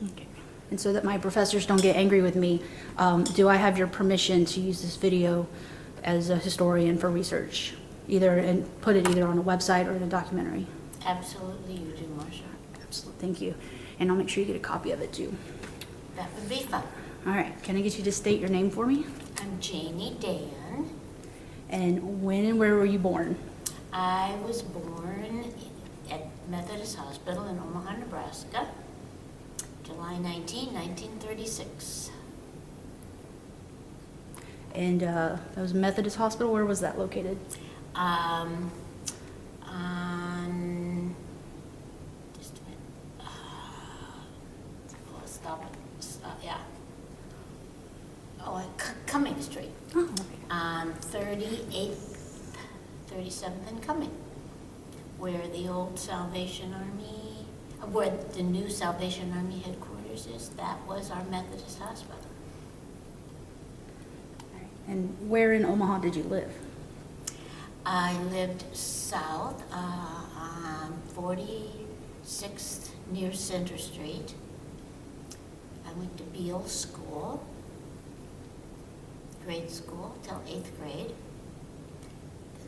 Okay. And so that my professors don't get angry with me, do I have your permission to use this video as a historian for research? And put it either on a website or in a documentary? Absolutely you do, Marcia. Absolutely, thank you. And I'll make sure you get a copy of it too. That would be fun. All right, can I get you to state your name for me? I'm Janey Dann. And when and where were you born? I was born at Methodist Hospital in Omaha, Nebraska, July 19, 1936. And that was Methodist Hospital, where was that located? On, just a minute. Stop it. Yeah. Cumming Street. Oh, okay. On 37th and Cumming, where the old Salvation Army, where the new Salvation Army headquarters is. That was our Methodist hospital. And where in Omaha did you live? I lived south on 46th near Center Street. I went to Beale School, grade school till 8th grade.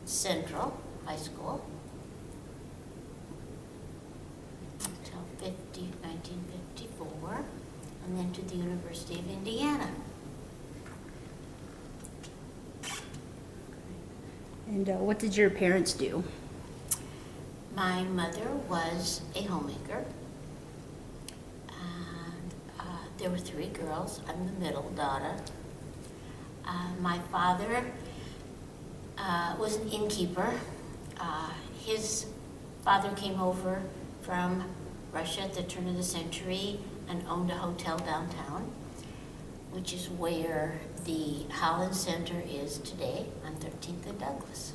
Central High School until 1954, and then to the University of Indiana. And what did your parents do? My mother was a homemaker, and there were 3 girls. I'm the middle daughter. My father was an innkeeper. His father came over from Russia at the turn of the century and owned a hotel downtown, which is where the Holland Center is today on 13th and Douglas.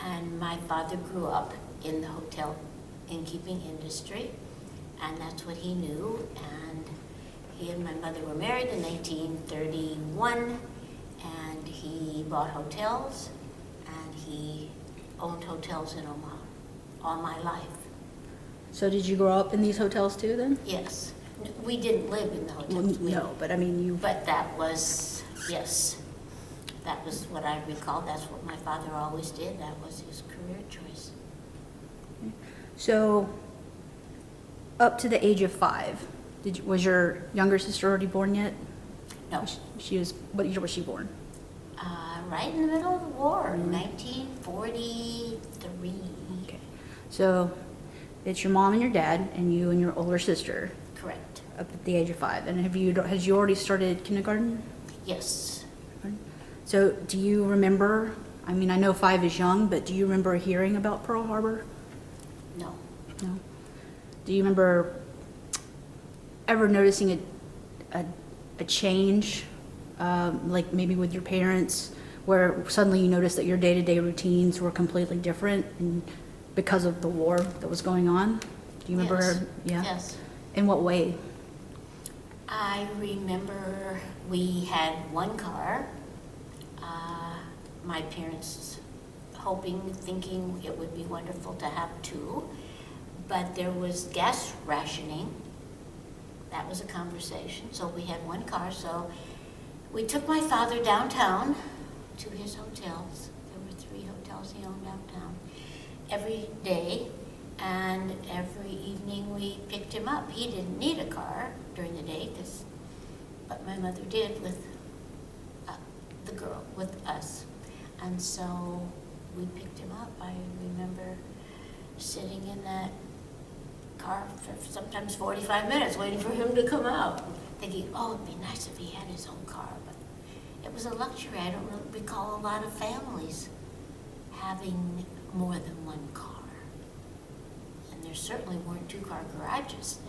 And my father grew up in the hotel innkeeping industry, and that's what he knew. And he and my mother were married in 1931, and he bought hotels, and he owned hotels in Omaha all my life. So did you grow up in these hotels too then? Yes. We didn't live in the hotels. No, but I mean you... But that was, yes, that was what I recall. That's what my father always did. That was his career choice. So, up to the age of 5, was your younger sister already born yet? No. She was, what year was she born? Right in the middle of the war, 1943. Okay. So, it's your mom and your dad, and you and your older sister. Correct. Up at the age of 5. And has you already started kindergarten? Yes. So do you remember, I mean, I know 5 is young, but do you remember hearing about Pearl Harbor? No. No? Do you remember ever noticing a change, like maybe with your parents, where suddenly you noticed that your day-to-day routines were completely different and because of the war that was going on? Do you remember? Yes. Yeah? Yes. In what way? I remember we had one car. My parents thinking it would be wonderful to have 2, but there was gas rationing. That was a conversation. So we had one car. So we took my father downtown to his hotels. There were 3 hotels he owned downtown every day. And every evening we picked him up. He didn't need a car during the day, but my mother did with with us. And so we picked him up. I remember sitting in that car for sometimes 45 minutes waiting for him to come out, thinking, oh, it'd be nice if he had his own car. But it was a luxury. I don't recall a lot of families having more than one car. There certainly weren't 2-car garages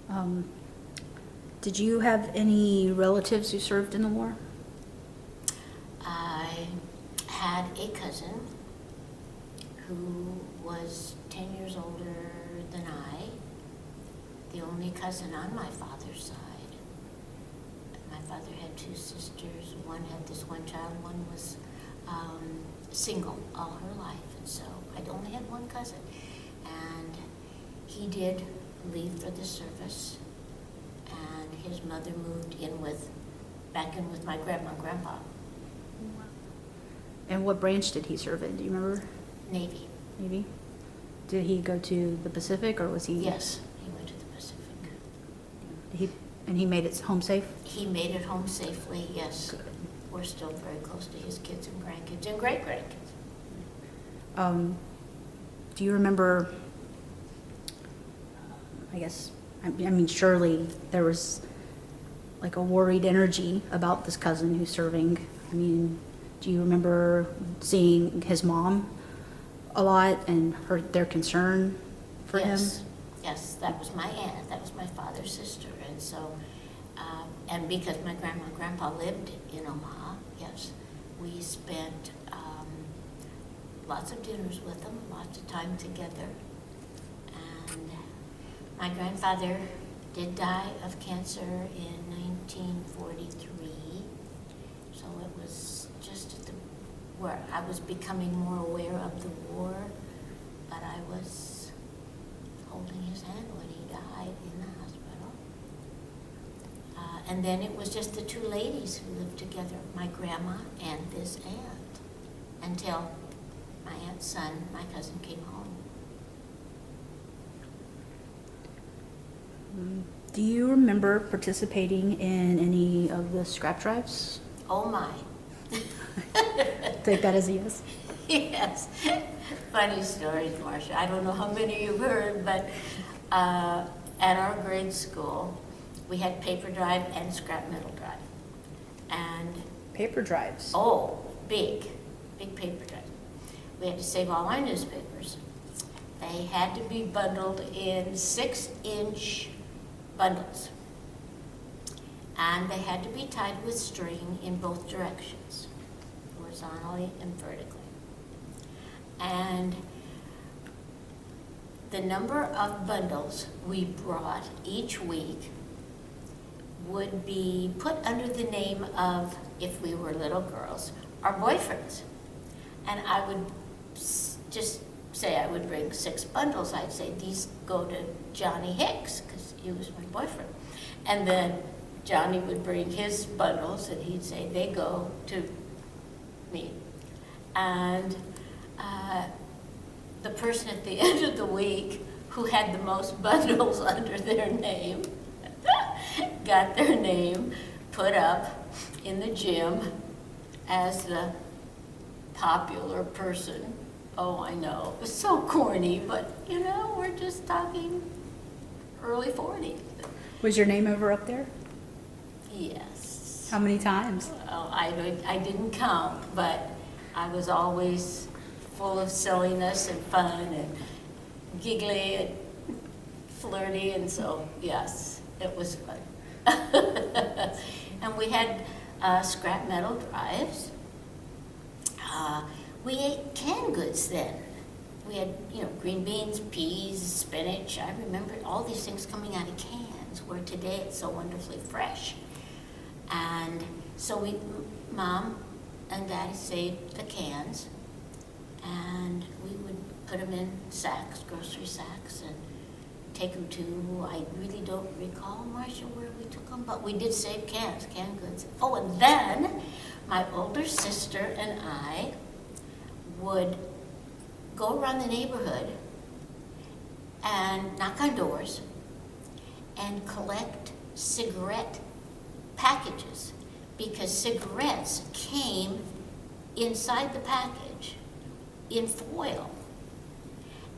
then. Did you have any relatives who served in the war? I had a cousin who was 10 years older than I, the only cousin on my father's side. My father had 2 sisters. One had this one child, one was single all her life, and so I'd only had one cousin. And he did leave for the service, and his mother moved back in with my grandma and grandpa. And what branch did he serve in? Do you remember? Navy. Maybe. Did he go to the Pacific, or was he? Yes, he went to the Pacific. And he made it home safe? He made it home safely, yes. Good. We're still very close to his kids and grandkids and great-grandkids. Do you remember, I guess, I mean, surely there was like a worried energy about this cousin who's serving. I mean, do you remember seeing his mom a lot and their concern for him? Yes, that was my aunt. That was my father's sister. And so, and because my grandma and grandpa lived in Omaha, yes, we spent lots of dinners with them, lots of time together. And my grandfather did die of cancer in 1943. So it was just where I was becoming more aware of the war, but I was holding his hand when he died in the hospital. And then it was just the two ladies who lived together, my grandma and this aunt, until my aunt's son, my cousin, came home. Do you remember participating in any of the scrap drives? Oh my. Take that as a yes. Yes. Funny stories, Marcia. I don't know how many you've heard, but at our grade school, we had paper drive and scrap metal drive. And Paper drives. oh, big paper drive. We had to save all our newspapers. They had to be bundled in 6-inch bundles. And they had to be tied with string in both directions, horizontally and vertically. And the number of bundles we brought each week would be put under the name of, if we were little girls, our boyfriends. And I would just say I would bring 6 bundles. I'd say, these go to Johnny Hicks, because he was my boyfriend. And then Johnny would bring his bundles, and he'd say, they go to me. And the person at the end of the week who had the most bundles under their name got their name put up in the gym as the popular person. Oh, I know, it was so corny, but you know, we're just talking early 40s. Was your name ever up there? Yes. How many times? Oh, I didn't count, but I was always full of silliness and fun and giggly and flirty, and so yes, it was fun. And we had scrap metal drives. We ate canned goods then. We had, green beans, peas, spinach. I remember all these things coming out of cans, where today it's so wonderfully fresh. And so Mom and Daddy saved the cans, and we would put them in sacks, grocery sacks, and take them to, I really don't recall, Marcia, where we took them, but we did save canned goods. Oh, and then my older sister and I would go around the neighborhood and knock on doors and collect cigarette packages, because cigarettes came inside the package in foil.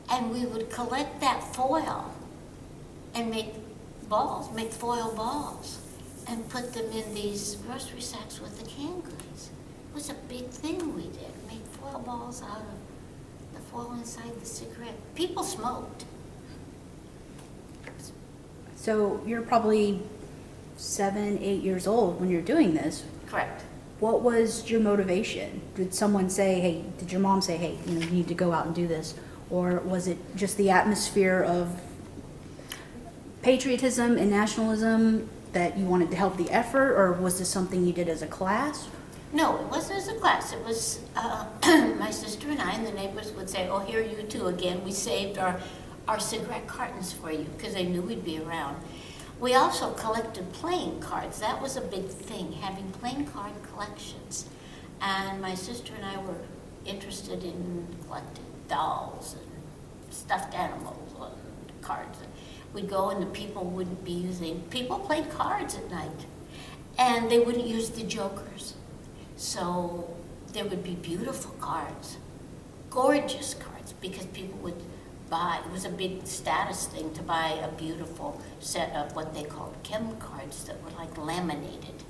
And we would collect that foil and make foil balls, and put them in these grocery sacks with the canned goods. It was a big thing we did, make foil balls out of the foil inside the cigarette. People smoked. So you're probably 7, 8 years old when you're doing this. Correct. What was your motivation? Did someone say, hey, did your mom say, hey, you need to go out and do this? Or was it just the atmosphere of patriotism and nationalism that you wanted to help the effort, or was this something you did as a class? No, it wasn't as a class. It was my sister and I, and the neighbors would say, oh, here you two again. We saved our cigarette cartons for you because they knew we'd be around. We also collected playing cards. That was a big thing, having playing card collections. And my sister and I were interested in collecting dolls and stuffed animals and cards. We'd go and the people wouldn't be using, people played cards at night. And they wouldn't use the jokers. So there would be beautiful cards, gorgeous cards, because people would buy, it was a big status thing to buy a beautiful set of what they called chem cards that were like laminated.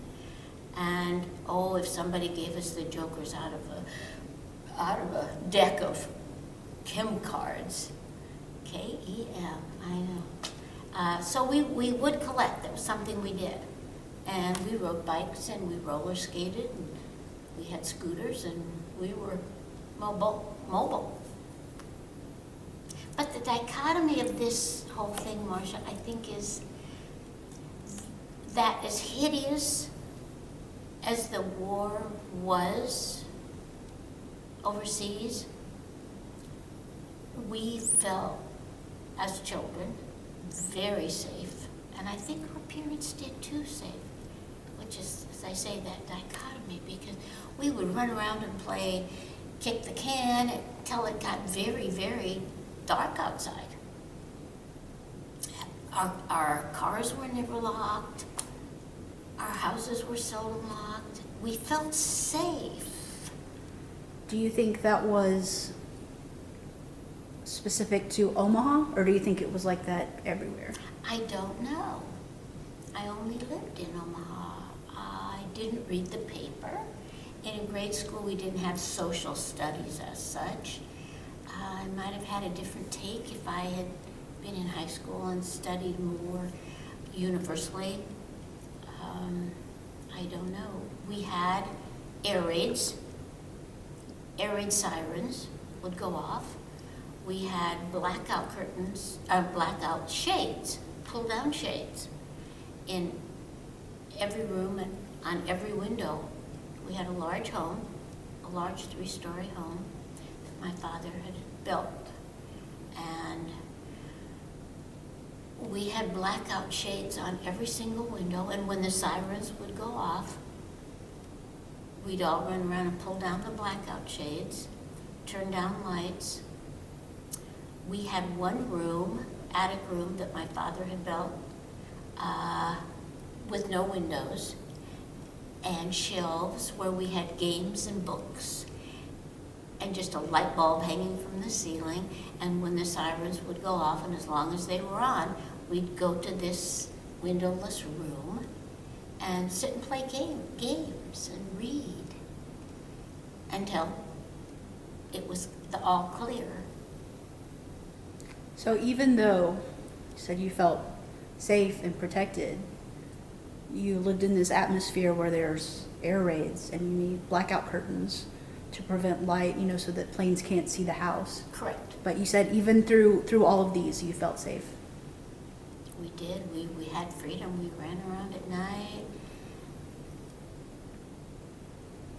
And oh, if somebody gave us the jokers out of a deck of chem cards, K-E-M, I know. So we would collect, that was something we did. And we rode bikes and we roller skated and we had scooters and we were mobile. But the dichotomy of this whole thing, Marcia, I think is that as hideous as the war was overseas, we felt as children very safe. And I think our parents did too, safe. Which is, as I say, that dichotomy, because we would run around and play kick the can until it got very, very dark outside. Our cars were never locked. Our houses were seldom locked. We felt safe. Do you think that was specific to Omaha, or do you think it was like that everywhere? I don't know. I only lived in Omaha. I didn't read the paper. And in grade school, we didn't have social studies as such. I might have had a different take if I had been in high school and studied more universally. I don't know. We had air raids. Air raid sirens would go off. We had blackout curtains, blackout shades, pull-down shades in every room and on every window. We had a large home, a large 3-story home that my father had built. And we had blackout shades on every single window, and when the sirens would go off, we'd all run around and pull down the blackout shades, turn down lights. We had one room, attic room, that my father had built with no windows, and shelves where we had games and books, and just a light bulb hanging from the ceiling. And when the sirens would go off, and as long as they were on, we'd go to this windowless room and sit and play games and read until it was all clear. So even though you said you felt safe and protected, you lived in this atmosphere where there's air raids and you need blackout curtains to prevent light, so that planes can't see the house. Correct. But you said even through all of these, you felt safe. We did. We had freedom. We ran around at night.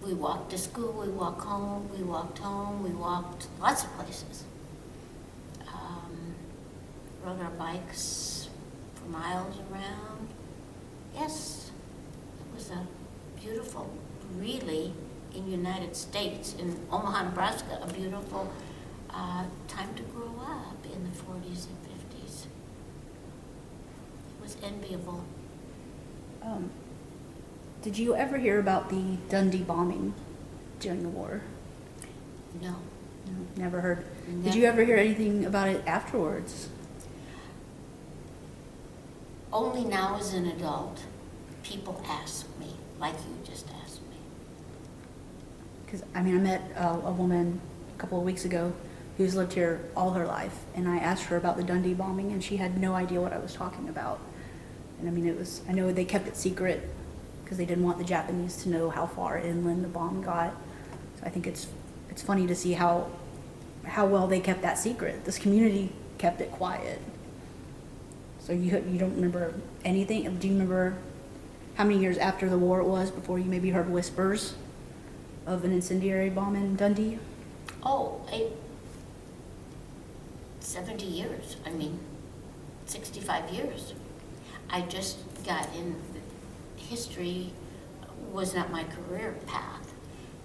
We walked to school. We walked home. We walked home. We walked lots of places. Rode our bikes for miles around. Yes, it was a beautiful, really, in the United States, in Omaha, Nebraska, a beautiful time to grow up in the 40s and 50s. It was enviable. Did you ever hear about the Dundee bombing during the war? No. No, never heard. Never. Did you ever hear anything about it afterwards? Only now as an adult, people ask me, like you just asked me. Because, I met a woman a couple of weeks ago who's lived here all her life, and I asked her about the Dundee bombing, and she had no idea what I was talking about. And I know they kept it secret because they didn't want the Japanese to know how far inland the bomb got. So I think it's funny to see how well they kept that secret. This community kept it quiet. So you don't remember anything? Do you remember how many years after the war it was before you maybe heard whispers of an incendiary bomb in Dundee? Oh, 70 years, 65 years. I just got in, history was not my career path,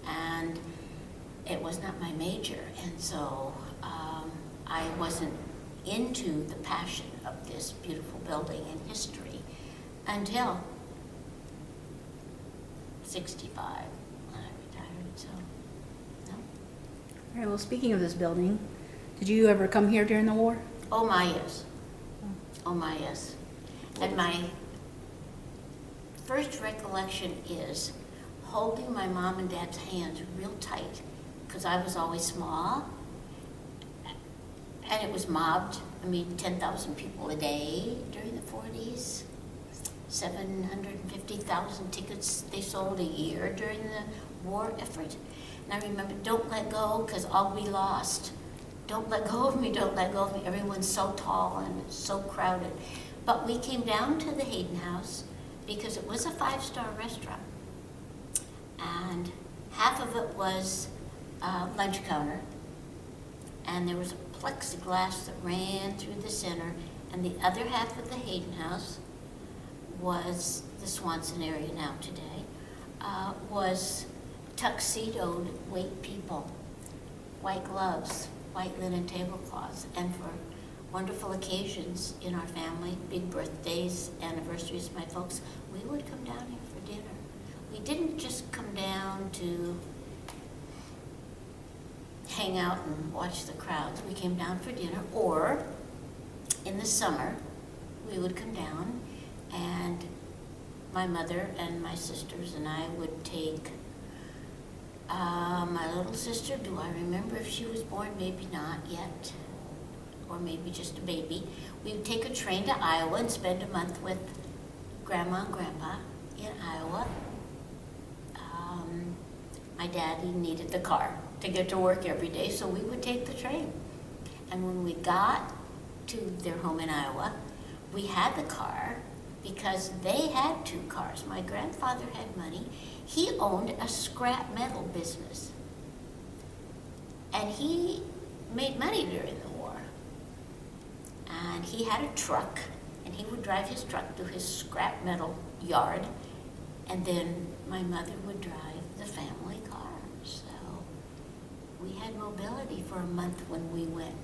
and it was not my major, and so I wasn't into the passion of this beautiful building and history until 65 when I retired, so, no. All right, well, speaking of this building, did you ever come here during the war? Oh my, yes. Oh my, yes. And my first recollection is holding my mom and dad's hands real tight, because I was always small, and it was mobbed. 10,000 people a day during the 40s, 750,000 tickets they sold a year during the war effort. And I remember, don't let go, because I'll be lost. Don't let go of me, don't let go of me. Everyone's so tall and it's so crowded. But we came down to the Hayden House because it was a 5-star restaurant. And half of it was lunch counter, and there was a plexiglass that ran through the center, and the other half of the Hayden House was the Swanson area now today, was tuxedoed wait people, white gloves, white linen tablecloths, and for wonderful occasions in our family, big birthdays, anniversaries of my folks, we would come down here for dinner. We didn't just come down to hang out and watch the crowds. We came down for dinner, or in the summer, we would come down, and my mother and my sisters and I would take my little sister. Do I remember if she was born? Maybe not yet, or maybe just a baby. We would take a train to Iowa and spend a month with Grandma and Grandpa in Iowa. My daddy needed the car to get to work every day, so we would take the train. And when we got to their home in Iowa, we had the car because they had 2 cars. My grandfather had money. He owned a scrap metal business, and he made money during the war. And he had a truck, and he would drive his truck to his scrap metal yard, and then my mother would drive the family car. So we had mobility for a month when we went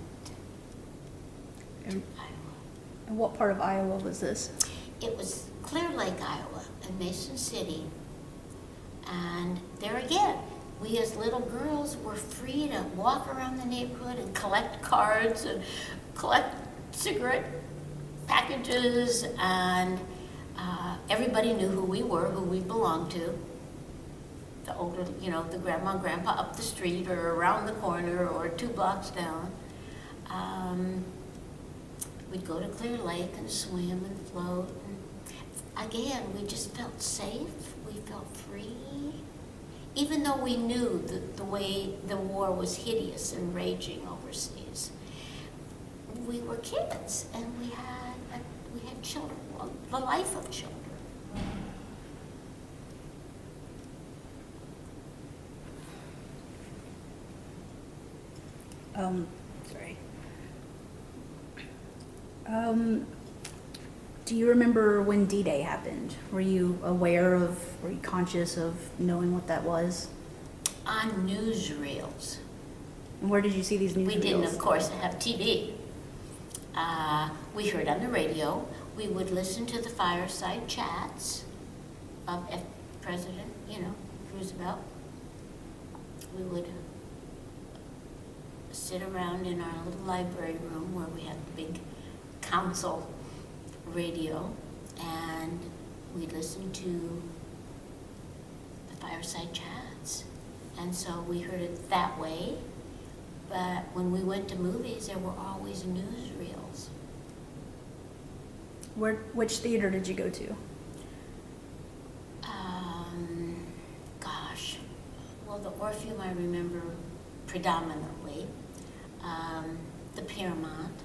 to Iowa. And what part of Iowa was this? It was Clear Lake, Iowa, and Mason City. And there again, we as little girls were free to walk around the neighborhood and collect cards and collect cigarette packages, and everybody knew who we were, who we belonged to. The older, the grandma and grandpa up the street or around the corner or 2 blocks down. We'd go to Clear Lake and swim and float. And again, we just felt safe. We felt free. Even though we knew the way the war was hideous and raging overseas. We were kids, and we had children, the life of children. Sorry. Do you remember when D-Day happened? Were you conscious of knowing what that was? On newsreels. And where did you see these newsreels? We didn't, of course, have TV. We heard on the radio. We would listen to the fireside chats of President, Roosevelt. We would sit around in our little library room where we had the big council radio, and we'd listen to the fireside chats. And so we heard it that way. But when we went to movies, there were always newsreels. Which theater did you go to? The Orpheum I remember predominantly. The Paramount,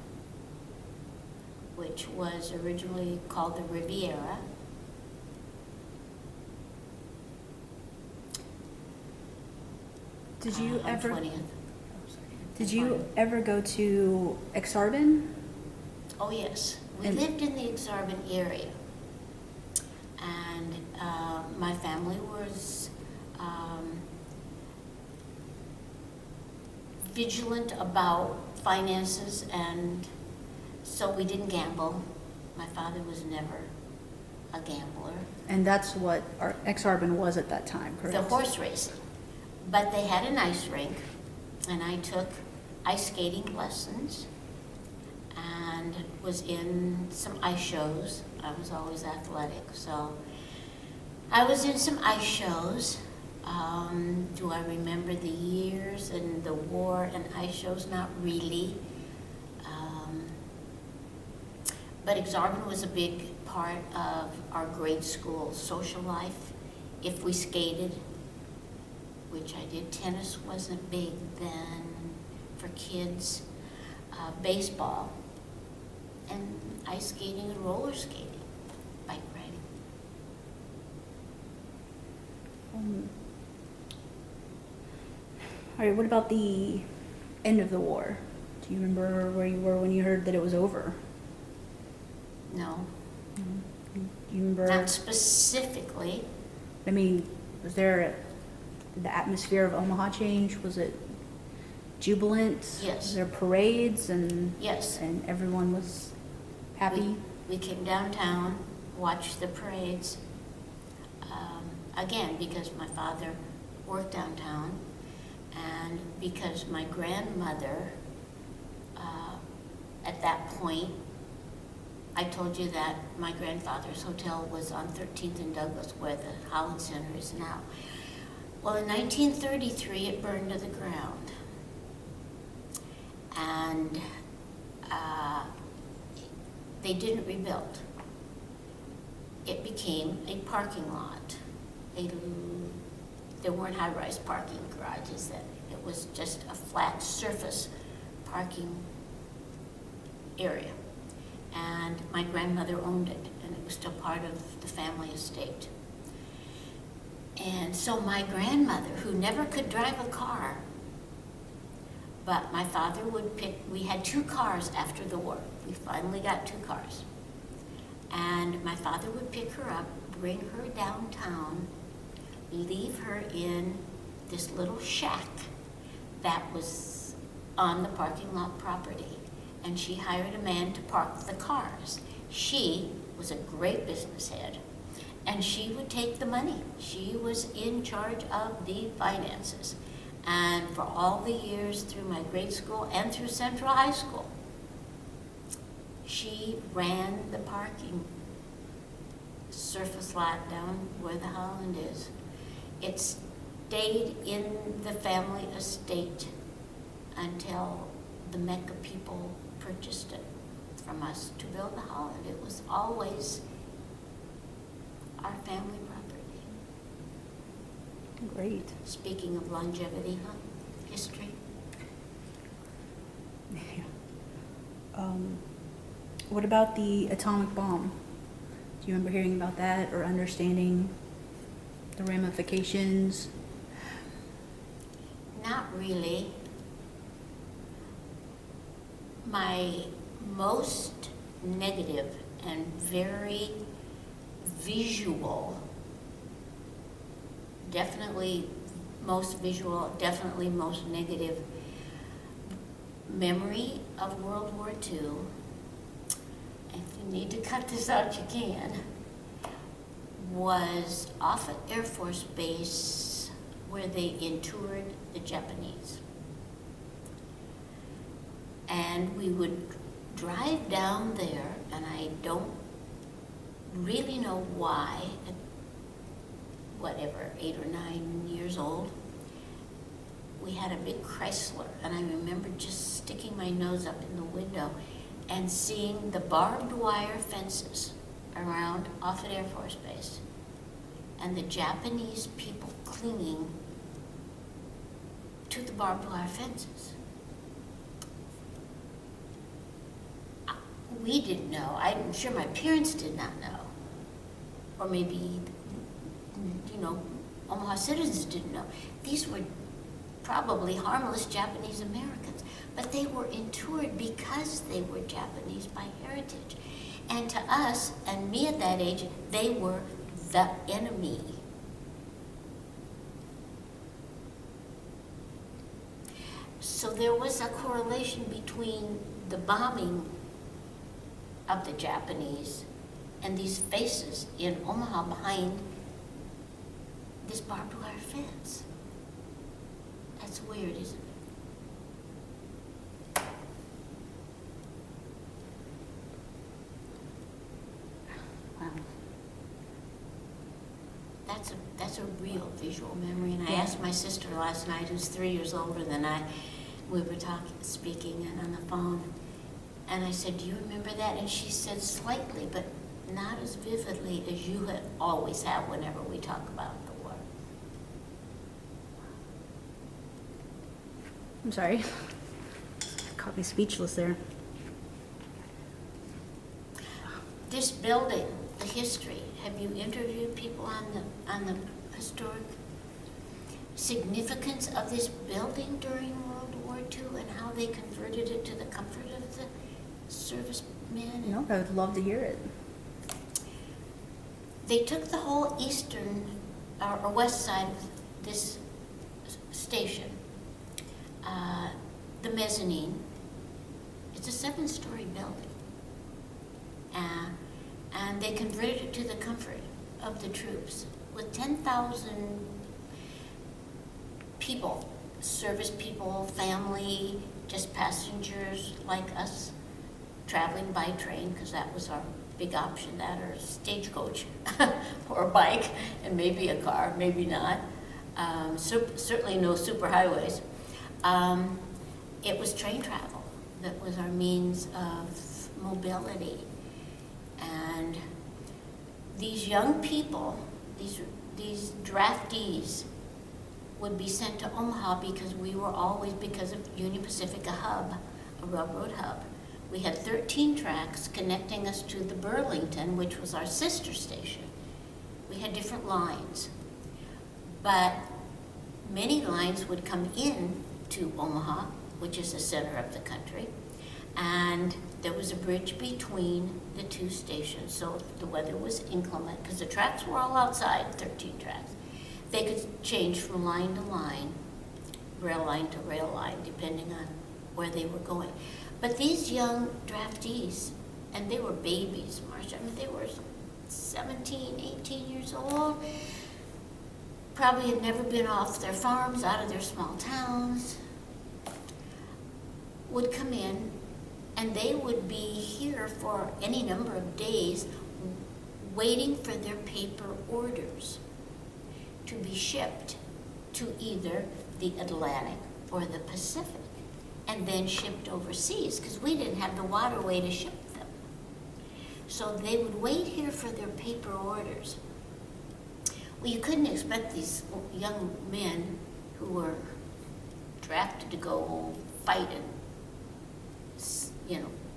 which was originally called the Riviera. Did you on ever? 20th. Oh, sorry. Did you ever go to Exarban? Oh, yes. We And- lived in the Exarban area. And my family was vigilant about finances, and so we didn't gamble. My father was never a gambler. And that's what our Exarban was at that time, correct? The horse racing. But they had an ice rink, and I took ice skating lessons and was in some ice shows. I was always athletic, so I was in some ice shows. Do I remember the years and the war and ice shows? Not really. But Exarban was a big part of our grade school social life. If we skated, which I did, tennis wasn't big then for kids, baseball, and ice skating and roller skating, bike riding. All right, what about the end of the war? Do you remember where you were when you heard that it was over? No, Do you remember? not specifically. I mean, was there the atmosphere of Omaha change? Was it jubilant? Yes. Was there parades and Yes. and everyone was happy? We came downtown, watched the parades. Again, because my father worked downtown, and because my grandmother, at that point, I told you that my grandfather's hotel was on 13th and Douglas, where the Holland Center is now. Well, in 1933, it burned to the ground. And they didn't rebuild. It became a parking lot. There weren't high-rise parking garages then. It was just a flat surface parking area. And my grandmother owned it, and it was still part of the family estate. And so my grandmother, who never could drive a car, but my father would pick, we had 2 cars after the war. We finally got 2 cars. And my father would pick her up, bring her downtown, leave her in this little shack that was on the parking lot property. And she hired a man to park the cars. She was a great business head, and she would take the money. She was in charge of the finances. And for all the years through my grade school and through Central High School, she ran the parking surface lot down where the Holland is. It stayed in the family estate until the Mecca people purchased it from us to build the Holland. It was always our family property. Great. Speaking of longevity, huh? History. Yeah. What about the atomic bomb? Do you remember hearing about that or understanding the ramifications? Not really. My most negative and very visual, definitely most visual, definitely most negative memory of World War II, if you need to cut this out, you can, was off at Air Force Base where they interred the Japanese. And we would drive down there, and I don't really know why, at whatever, 8 or 9 years old, we had a big Chrysler, and I remember just sticking my nose up in the window and seeing the barbed wire fences around off at Air Force Base, and the Japanese people clinging to the barbed wire fences. We didn't know. I'm sure my parents did not know. Or maybe, Omaha citizens didn't know. These were probably harmless Japanese Americans, but they were interned because they were Japanese by heritage. And to us, and me at that age, they were the enemy. So there was a correlation between the bombing of the Japanese and these faces in Omaha behind this barbed wire fence. That's weird, isn't it? Wow. That's a real visual memory. And I Yeah. asked my sister last night, who's 3 years older than I, we were speaking and on the phone, and I said, "Do you remember that?" And she said, "Slightly, but not as vividly as you always have whenever we talk about the war." I'm sorry. Caught me speechless there. This building, the history, have you interviewed people on the historic significance of this building during World War II and how they converted it to the comfort of the servicemen? No, I would love to hear it. They took the whole eastern or west side of this station, the mezzanine. It's a 7-story building. And they converted it to the comfort of the troops with 10,000 people, service people, family, just passengers like us, traveling by train, because that was our big option, that or stagecoach, or a bike, and maybe a car, maybe not. Certainly no superhighways. It was train travel that was our means of mobility. And these young people, these draftees, would be sent to Omaha because we were always, because of Union Pacific, a hub, a railroad hub. We had 13 tracks connecting us to the Burlington, which was our sister station. We had different lines, but many lines would come in to Omaha, which is the center of the country, and there was a bridge between the two stations, so if the weather was inclement, because the tracks were all outside, 13 tracks, they could change from line to line, rail line to rail line, depending on where they were going. But these young draftees, and they were babies, Marcia, I mean, they were 17, 18 years old, probably had never been off their farms, out of their small towns, would come in, and they would be here for any number of days waiting for their paper orders to be shipped to either the Atlantic or the Pacific, and then shipped overseas, because we didn't have the waterway to ship them. So they would wait here for their paper orders. Well, you couldn't expect these young men who were drafted to go fight and,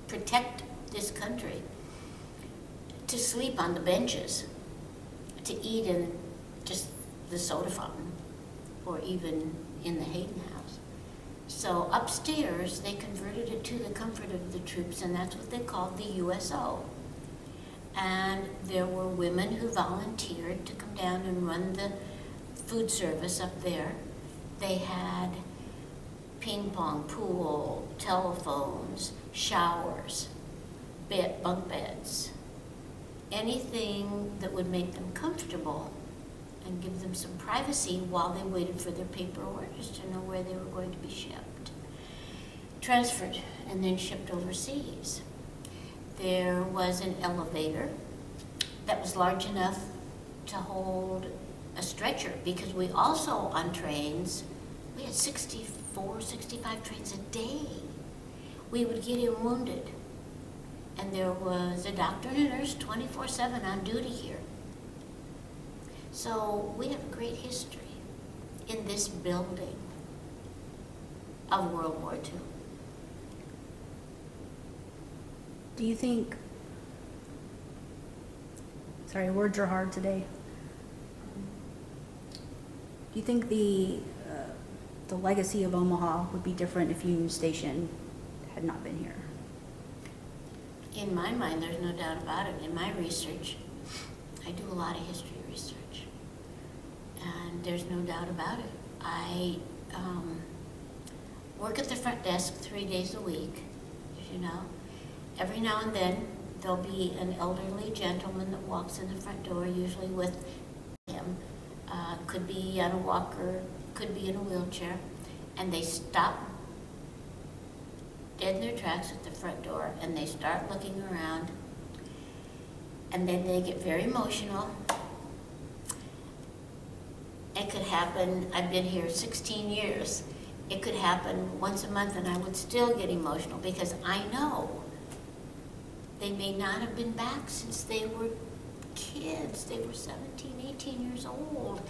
protect this country, to sleep on the benches, to eat in just the soda fountain, or even in the Hayden house. So upstairs, they converted it to the comfort of the troops, and that's what they called the USO. And there were women who volunteered to come down and run the food service up there. They had ping pong, pool, telephones, showers, bunk beds, anything that would make them comfortable and give them some privacy while they waited for their paper orders to know where they were going to be shipped, transferred, and then shipped overseas. There was an elevator that was large enough to hold a stretcher, because we also, on trains, we had 64, 65 trains a day. We would get in wounded, and there was a doctor and a nurse 24/7 on duty here. So we have a great history in this building of World War II. Do you think, sorry, words are hard today. Do you think the the legacy of Omaha would be different if Union Station had not been here? In my mind, there's no doubt about it. In my research, I do a lot of history research, and there's no doubt about it. I work at the front desk 3 days a week, as you know. Every now and then, there'll be an elderly gentleman that walks in the front door, usually with him. Could be on a walker, could be in a wheelchair, and they stop dead in their tracks at the front door, and they start looking around, and then they get very emotional. It could happen, I've been here 16 years, it could happen once a month and I would still get emotional because I know they may not have been back since they were kids. They were 17, 18 years old.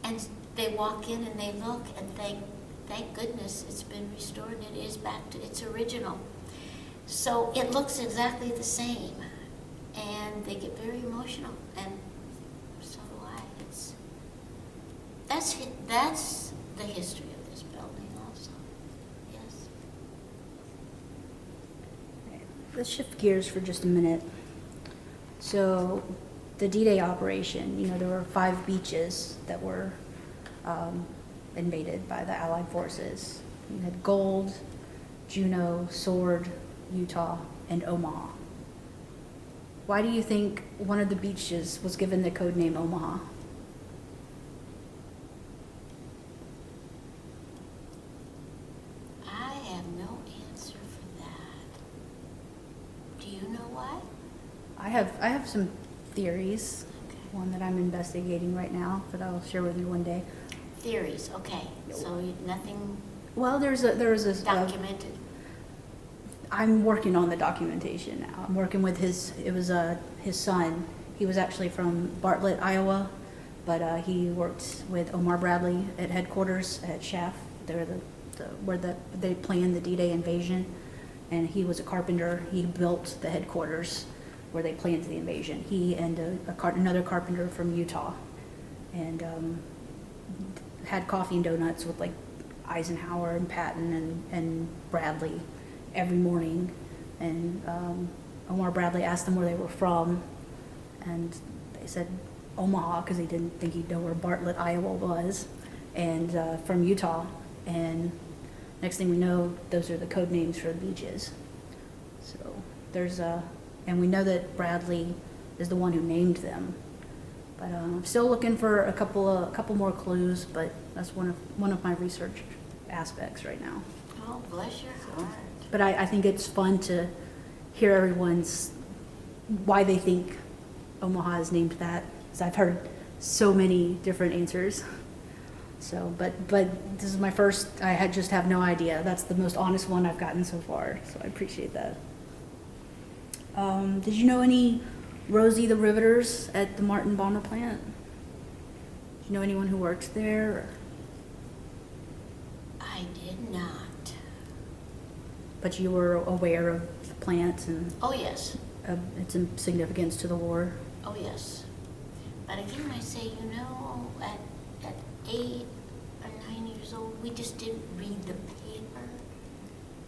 And they walk in and they look and thank goodness it's been restored and it is back to its original. So it looks exactly the same. And they get very emotional, and so do I. That's the history of this building also, yes. Let's shift gears for just a minute. So the D-Day operation, there were 5 beaches that were invaded by the Allied forces. You had Gold, Juneau, Sword, Utah, and Omaha. Why do you think one of the beaches was given the code name Omaha? I have no answer for that. Do you know why? I have some theories. Okay. One that I'm investigating right now that I'll share with you one day. Theories, okay. So nothing Well, there was a documented? I'm working on the documentation now. I'm working with his son. He was actually from Bartlett, Iowa, but he worked with Omar Bradley at headquarters at Chaff. They're where they planned the D-Day invasion, and he was a carpenter. He built the headquarters where they planned the invasion. He and another carpenter from Utah, and had coffee and donuts with like Eisenhower and Patton and Bradley every morning, and Omar Bradley asked them where they were from, and they said Omaha because he didn't think he'd know where Bartlett, Iowa was, and from Utah. And next thing we know, those are the code names for the beaches. So there's and we know that Bradley is the one who named them, but I'm still looking for a couple more clues. But that's one of my research aspects right now. Oh, bless your heart. But I think it's fun to hear everyone's, why they think Omaha is named that, because I've heard so many different answers. So, but this is my first, just have no idea. That's the most honest one I've gotten so far, so I appreciate that. Did you know any Rosie the Riveters at the Martin Bomber plant? Did you know anyone who worked there? I did not. But you were aware of the plant and Oh, yes. its significance to the war? Oh, yes. But again, I say, at 8 or 9 years old, we just didn't read the paper.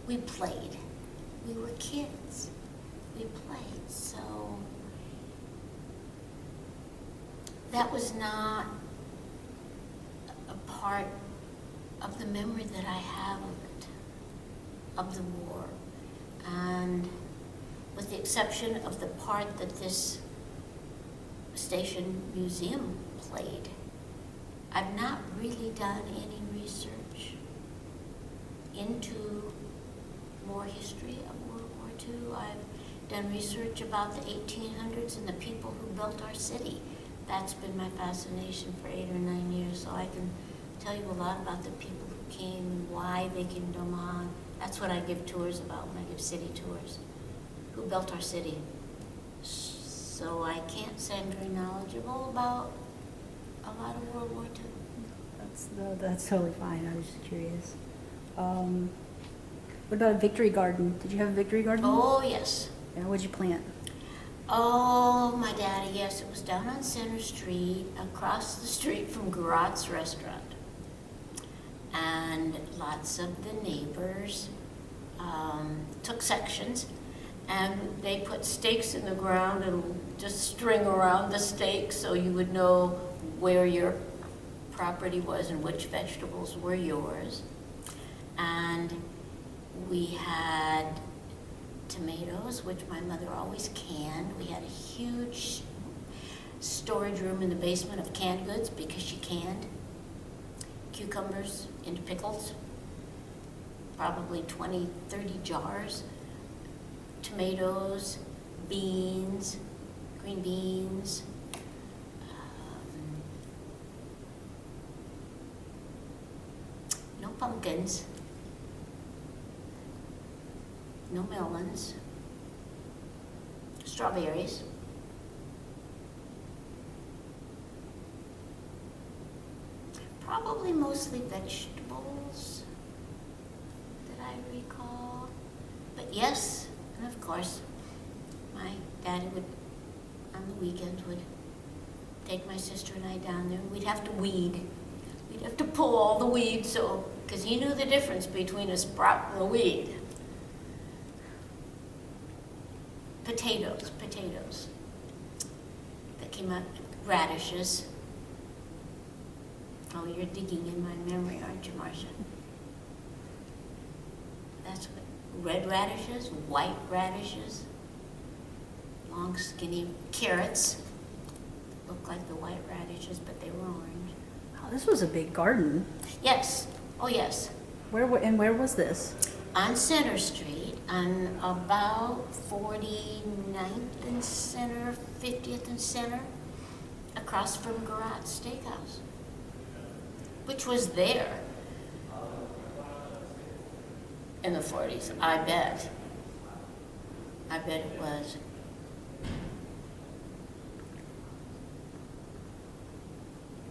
We played. We were kids. We played. So that was not a part of the memory that I have of it, of the war. And with the exception of the part that this station museum played, I've not really done any research into more history of World War II. I've done research about the 1800s and the people who built our city. That's been my fascination for 8 or 9 years, so I can tell you a lot about the people who came and why they came to Omaha. That's what I give tours about when I give city tours. Who built our city? So I can't say I'm very knowledgeable about a lot of World War II. That's totally fine. I was just curious. What about a victory garden? Did you have a victory garden? Oh, yes. Yeah, what'd you plant? Oh, my daddy, yes. It was down on Center Street, across the street from Garot's Restaurant. and lots of the neighbors took sections, and they put stakes in the ground and just string around the stakes so you would know where your property was and which vegetables were yours. And we had tomatoes, which my mother always canned. We had a huge storage room in the basement of canned goods because she canned cucumbers into pickles, probably 20, 30 jars, tomatoes, beans, green beans, no pumpkins, no melons, strawberries, probably mostly vegetables that I recall. But yes, and of course, my daddy would, on the weekends, would take my sister and I down there, and we'd have to weed. We'd have to pull all the weeds, so, because he knew the difference between a sprout and a weed. Potatoes that came out, radishes. Oh, you're digging in my memory, aren't you, Marcia? That's what, red radishes, white radishes, long skinny carrots. Looked like the white radishes, but they were orange. Oh, this was a big garden. Yes, oh yes. Where was this? On Center Street, on about 49th and Center, 50th and Center, across from Garot's Steakhouse, which was there in the 40s, I bet. I bet it was.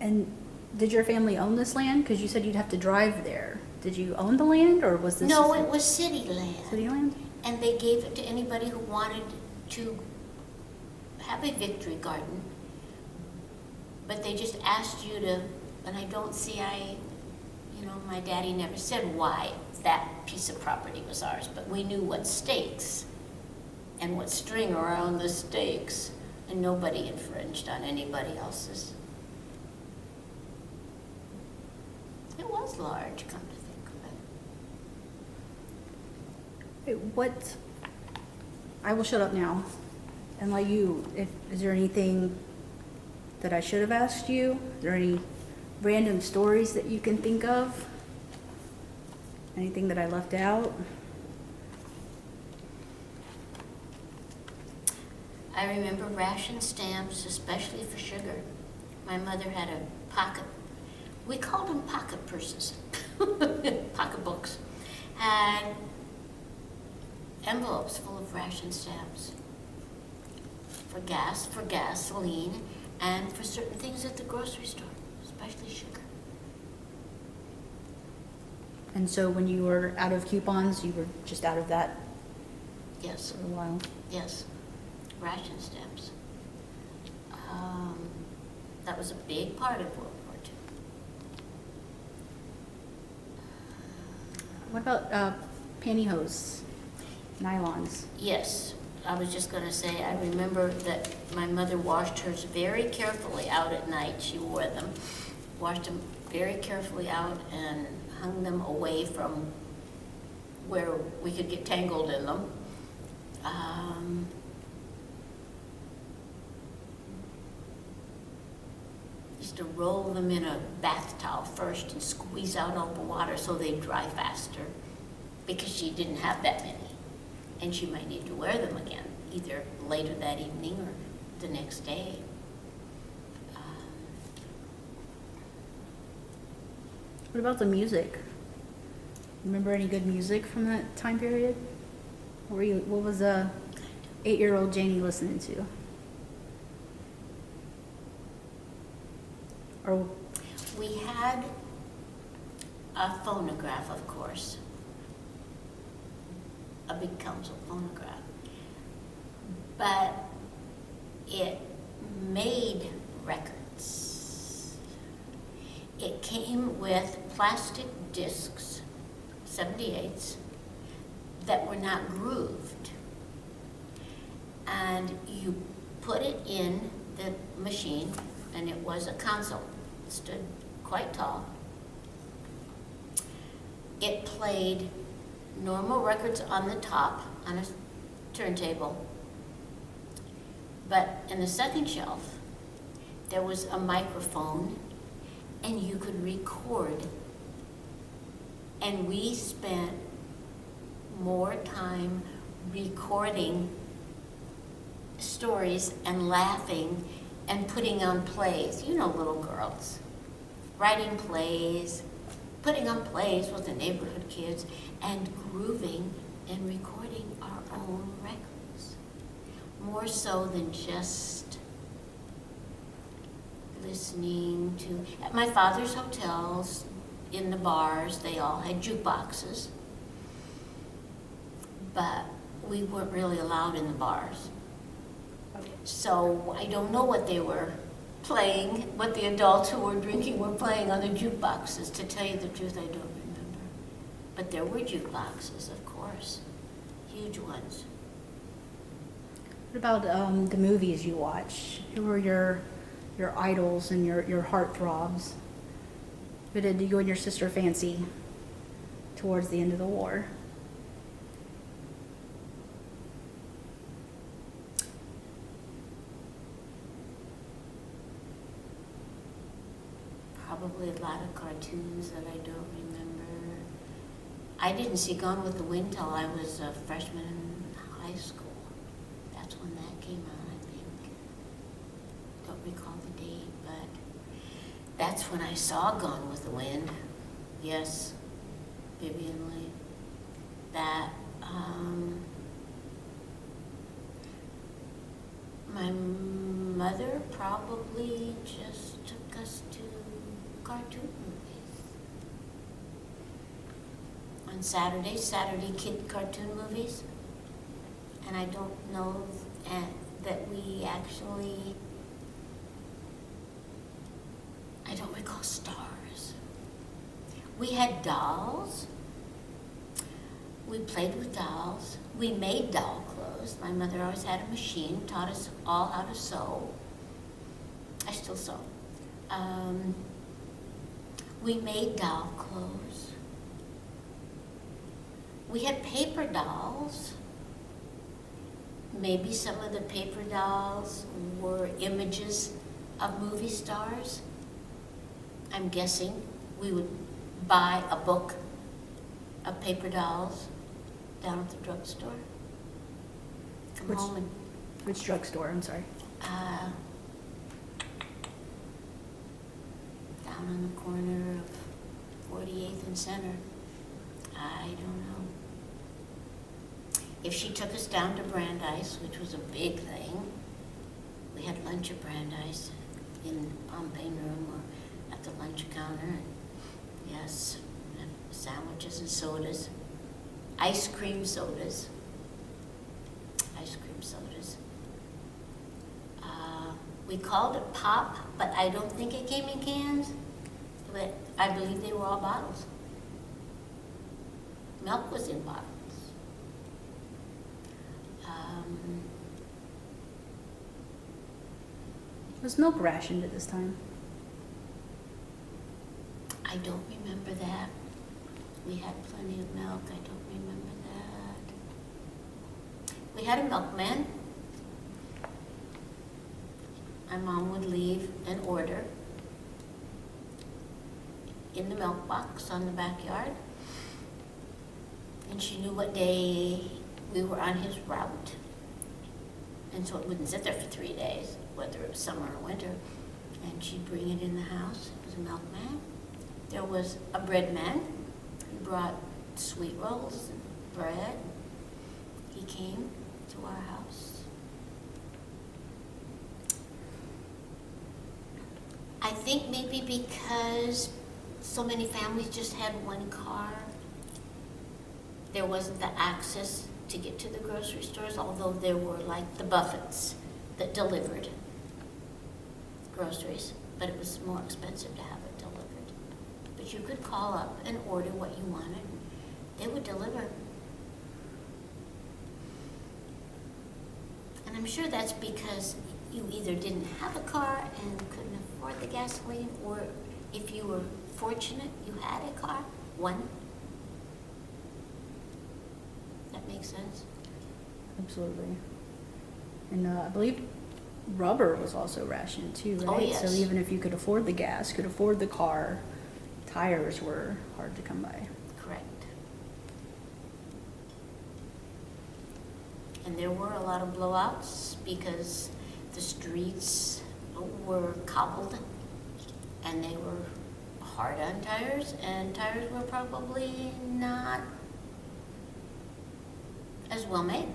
And did your family own this land? Because you said you'd have to drive there. Did you own the land, or was this? No, it was city land. City land? And they gave it to anybody who wanted to have a victory garden. But they just asked you to, and I don't see, my daddy never said why that piece of property was ours, but we knew what stakes and what string around the stakes, and nobody infringed on anybody else's. It was large, come to think of it. What? I will shut up now and let you. Is there anything that I should have asked you? Is there any random stories that you can think of? Anything that I left out? I remember ration stamps, especially for sugar. My mother had a pocket, we called them pocket purses, pocketbooks, had envelopes full of ration stamps for gas, for gasoline, and for certain things at the grocery store, especially sugar. And so when you were out of coupons, you were just out of that Yes, for a while? yes, ration stamps. That was a big part of World War II. What about pantyhose, nylons? Yes, I was just gonna say, I remember that my mother washed hers very carefully out at night. She wore them, washed them very carefully out and hung them away from where we could get tangled in them. Used to roll them in a bath towel first and squeeze out all the water so they'd dry faster, because she didn't have that many. And she might need to wear them again, either later that evening or the next day. What about the music? Remember any good music from that time period? What was 8-year-old Janey listening to? Or We had a phonograph, of course, a big console phonograph, but it made records. It came came with plastic discs, 78s, that were not grooved. And you put it in the machine, and it was a console. It stood quite tall. It played normal records on the top, on a turntable. But in the second shelf, there was a microphone, and you could record. And we spent more time recording stories and laughing and putting on plays. You know, little girls, writing plays, putting on plays with the neighborhood kids, and grooving and recording our own records. More so than just listening to, at my father's hotels, in the bars, they all had jukeboxes, but we weren't really allowed in the bars. So I don't know what they were playing, what the adults who were drinking were playing on the jukeboxes. To tell you the truth, I don't remember. But there were jukeboxes, of course, huge ones. What about the movies you watch? Who were your idols and your heartthrobs? Who did you and your sister fancy towards the end of the war? Probably a lot of cartoons that I don't remember. I didn't see Gone with the Wind till I was a freshman in high school. That's when that came out, I think. Don't recall the date, but that's when I saw Gone with the Wind. Yes, Vivian Leigh. That, my mother probably just took us to cartoon movies. On Saturdays, Saturday kid cartoon movies. And I don't know that we actually, I don't recall stars. We had dolls. We played with dolls. We made doll clothes. My mother always had a machine, taught us all how to sew. I still sew. We made doll clothes. We had paper dolls. Maybe some of the paper dolls were images of movie stars. I'm guessing we would buy a book of paper dolls down at the drugstore. Come home and Which drugstore? I'm sorry. Down on the corner of 48th and Center. I don't know. If she took us down to Brandeis, which was a big thing, we had lunch at Brandeis in Pompane Room or at the lunch counter. Yes, and sandwiches and sodas. Ice cream sodas. Ice cream sodas. We called it pop, but I don't think it came in cans. But I believe they were all bottles. Milk was in bottles. Was milk rationed at this time? I don't remember that. We had plenty of milk. I don't remember that. We had a milkman. My mom would leave an order in the milk box on the backyard. And she knew what day we were on his route. And so it wouldn't sit there for 3 days, whether it was summer or winter. And she'd bring it in the house. It was a milkman. There was a bread man who brought sweet rolls and bread. He came to our house. I think maybe because so many families just had one car, there wasn't the access to get to the grocery stores, although there were like the Buffetts that delivered groceries, but it was more expensive to have it delivered. that you could call up and order what you wanted. They would deliver. And I'm sure that's because you either didn't have a car and couldn't afford the gasoline, or if you were fortunate, you had a car, one. That makes sense? Absolutely. And I believe rubber was also rationed too, right? Oh, yes. So even if you could afford the gas, could afford the car, tires were hard to come by. Correct. And there were a lot of blowouts because the streets were cobbled and they were hard on tires, and tires were probably not as well made.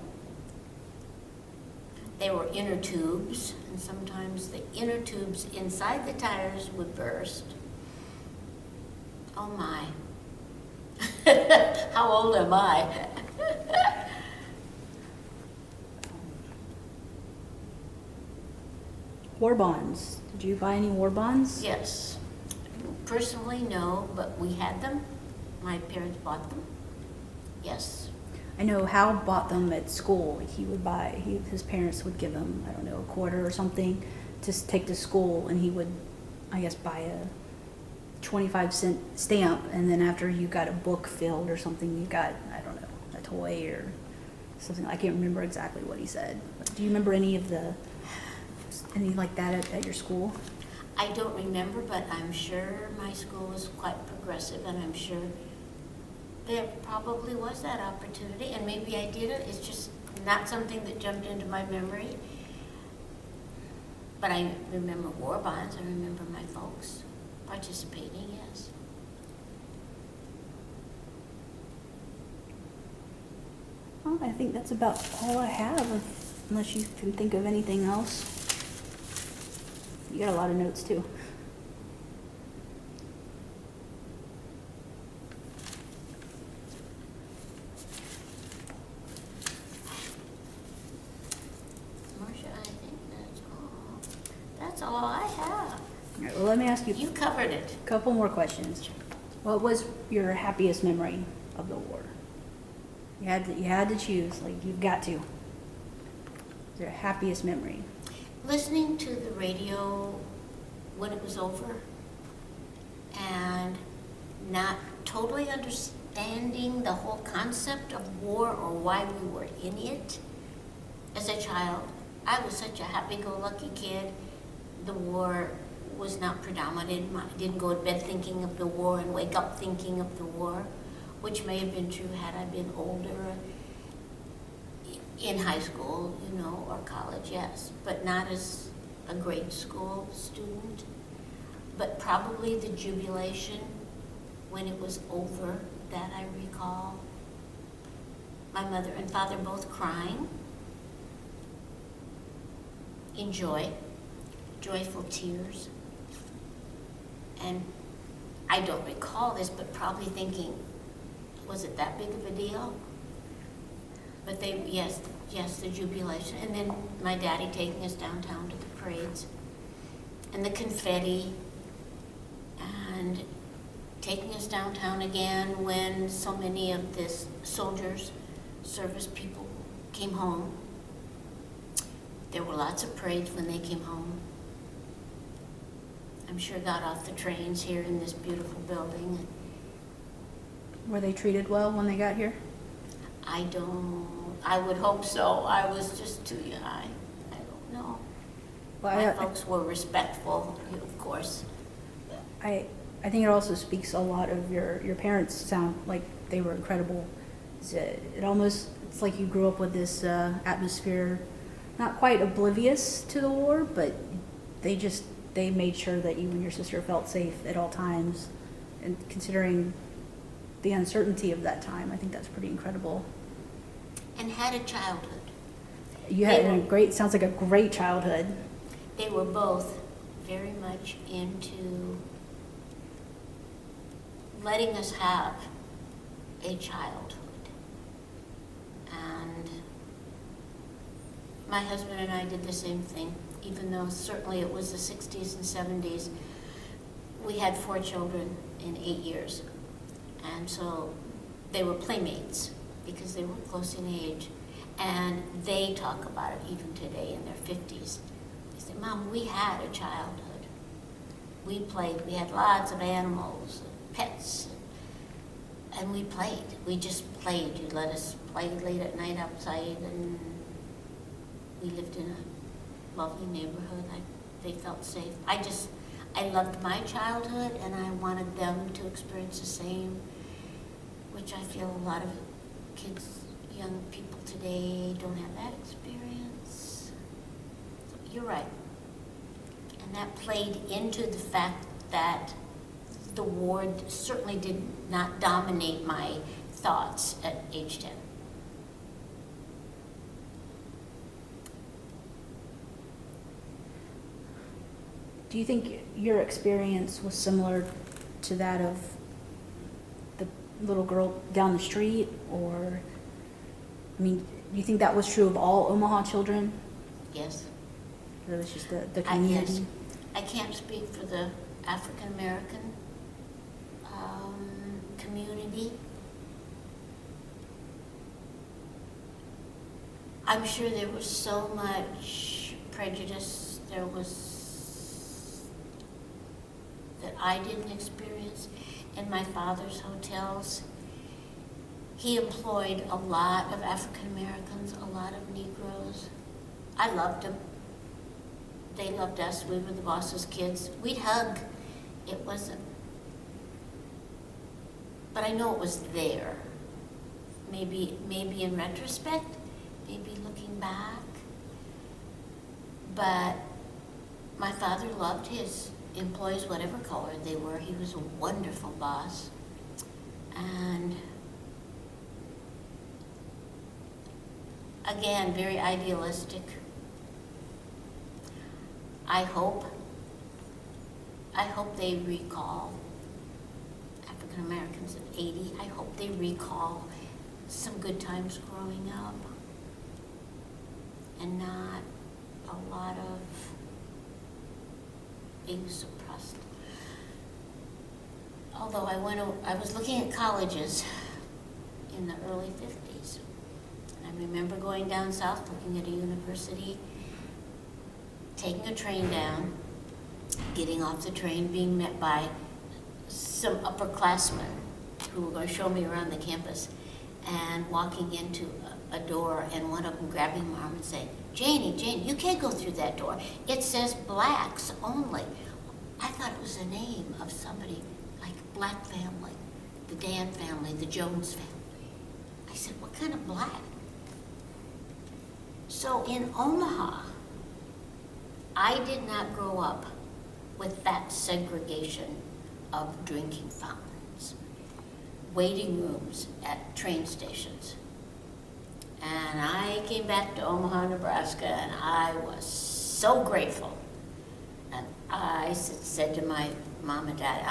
They were inner tubes, and sometimes the inner tubes inside the tires would burst. Oh my. How old am I? War bonds. Did you buy any war bonds? Yes. Personally, no, but we had them. My parents bought them. Yes. I know Hal bought them at school. He would buy, his parents would give him, I don't know, a quarter or something to take to school, and he would, I guess, buy a 25-cent stamp, and then after you got a book filled or something, you got, I don't know, a toy or something. I can't remember exactly what he said. But do you remember any like that at your school? I don't remember, but I'm sure my school was quite progressive, and I'm sure there probably was that opportunity, and maybe I did it. It's just not something that jumped into my memory. But I remember war bonds. I remember my folks participating, yes. Well, I think that's about all I have, unless you can think of anything else. You got a lot of notes too. Marcia, I think that's all. That's all I have. All right, well, let me ask you You covered it. a couple more questions. What was your happiest memory of the war? You had to choose, like you've got to. Your happiest memory. Listening to the radio when it was over and not totally understanding the whole concept of war or why we were in it. As a child, I was such a happy-go-lucky kid. The war was not predominant. I didn't go to bed thinking of the war and wake up thinking of the war, which may have been true had I been older. In high school, or college, yes, but not as a grade school student. But probably the jubilation when it was over, that I recall. My mother and father both crying in joy, joyful tears. And I don't recall this, but probably thinking, was it that big of a deal? But yes, the jubilation. And then my daddy taking us downtown to the parades and the confetti, and taking us downtown again when so many of the soldiers, service people came home. There were lots of parades when they came home. I'm sure got off the trains here in this beautiful building. Were they treated well when they got here? I would hope so. I was just too young. I don't know. Well, My folks were respectful, of course. I think it also speaks a lot of your parents sound like they were incredible. It's like you grew up with this atmosphere, not quite oblivious to the war, but they made sure that you and your sister felt safe at all times. And considering the uncertainty of that time, I think that's pretty incredible. And had a childhood. You had sounds like a great childhood. They were both very much into letting us have a childhood. And my husband and I did the same thing, even though certainly it was the 60s and 70s. We had 4 children, in 8 years. And so they were playmates because they were close in age. And they talk about it even today in their 50s. They say, Mom, we had a childhood. We played, we had lots of animals, pets, and we played. We just played. You let us play late at night outside, and we lived in a lovely neighborhood. They felt safe. I loved my childhood, and I wanted them to experience the same, which I feel a lot of kids, young people today don't have that experience. So you're right. And that played into the fact that the war certainly did not dominate my thoughts at age 10. Do you think your experience was similar to that of the little girl down the street? Or, I mean, do you think that was true of all Omaha children? Yes. Or it was just the community? Yes. I can't speak for the African American community. I'm sure there was so much prejudice that I didn't experience in my father's hotels. He employed a lot of African Americans, a lot of Negroes. I loved them. They loved us. We were the boss's kids. We'd hug. It wasn't, but I know it was there. Maybe in retrospect, maybe looking back. But my father loved his employees, whatever color they were. He was a wonderful boss. And again, very idealistic. I hope they recall, African Americans at 80, I hope they recall some good times growing up and not a lot of being suppressed. Although I was looking at colleges in the early 50s. And I remember going down south looking at a university, taking a train down, getting off the train, being met by some upperclassmen who were going to show me around the campus, and walking into a door, and one of them grabbing my arm and saying, Janey, you can't go through that door. It says blacks only. I thought it was the name of somebody like black family, the Dan family, the Jones family. I said, what kind of black? So in Omaha, I did not grow up with that segregation of drinking fountains, waiting rooms at train stations. And I came back to Omaha, Nebraska, and I was so grateful. And I said to my mom and dad,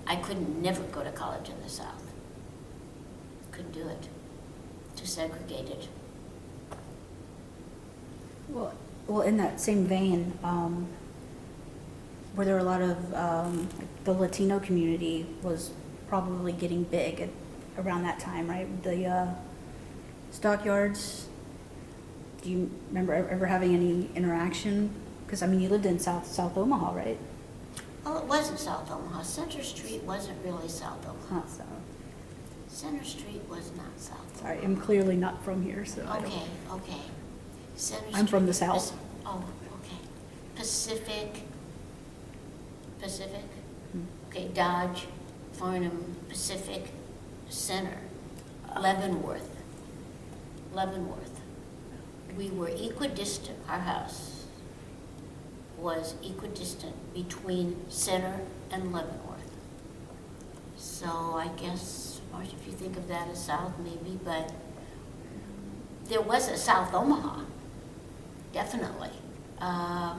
I couldn't never go to college in the South. Couldn't do it. Too segregated. Well, in that same vein, were there a lot of the Latino community was probably getting big around that time, right? The stockyards. Do you remember ever having any interaction? Because I mean, you lived in South Omaha, right? Well, it wasn't South Omaha. Center Street wasn't really South Omaha. Not so. Center Street was not South Sorry, Omaha. I'm clearly not from here, so I don't. Okay. Center I'm from the Street was- South. Oh, okay. Pacific. Okay, Dodge, Farnham, Pacific, Center, Leavenworth. We were equidistant, our house was equidistant between Center and Leavenworth. So I guess, or if you think of that as South maybe, but there was a South Omaha, definitely. I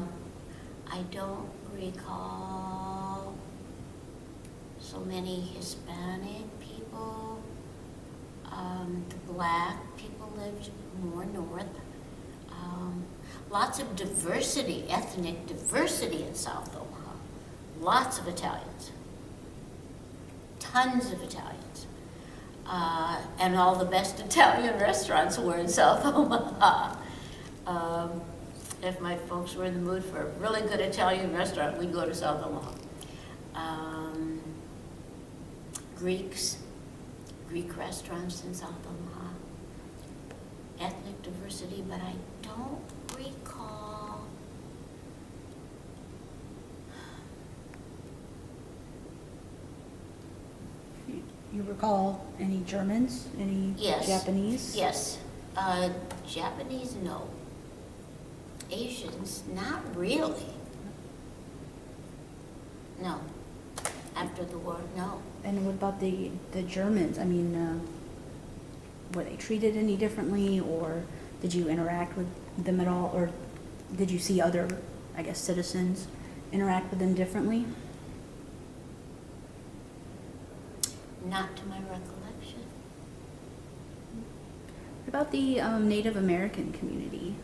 don't recall so many Hispanic people. The black people lived more north. Lots of diversity, ethnic diversity in South Omaha. Lots of Italians. tons of Italians. And all the best Italian restaurants were in South Omaha. If my folks were in the mood for a really good Italian restaurant, we'd go to South Omaha. Greek restaurants in South Omaha. Ethnic diversity, but I don't recall. You recall any Germans, any Yes. Japanese? Yes. Japanese, no. Asians, not really. No. After the war, no. And what about the Germans? I mean, were they treated any differently, or did you interact with them at all, or did you see other, I guess, citizens interact with them differently? Not to my recollection. What about the Native American community?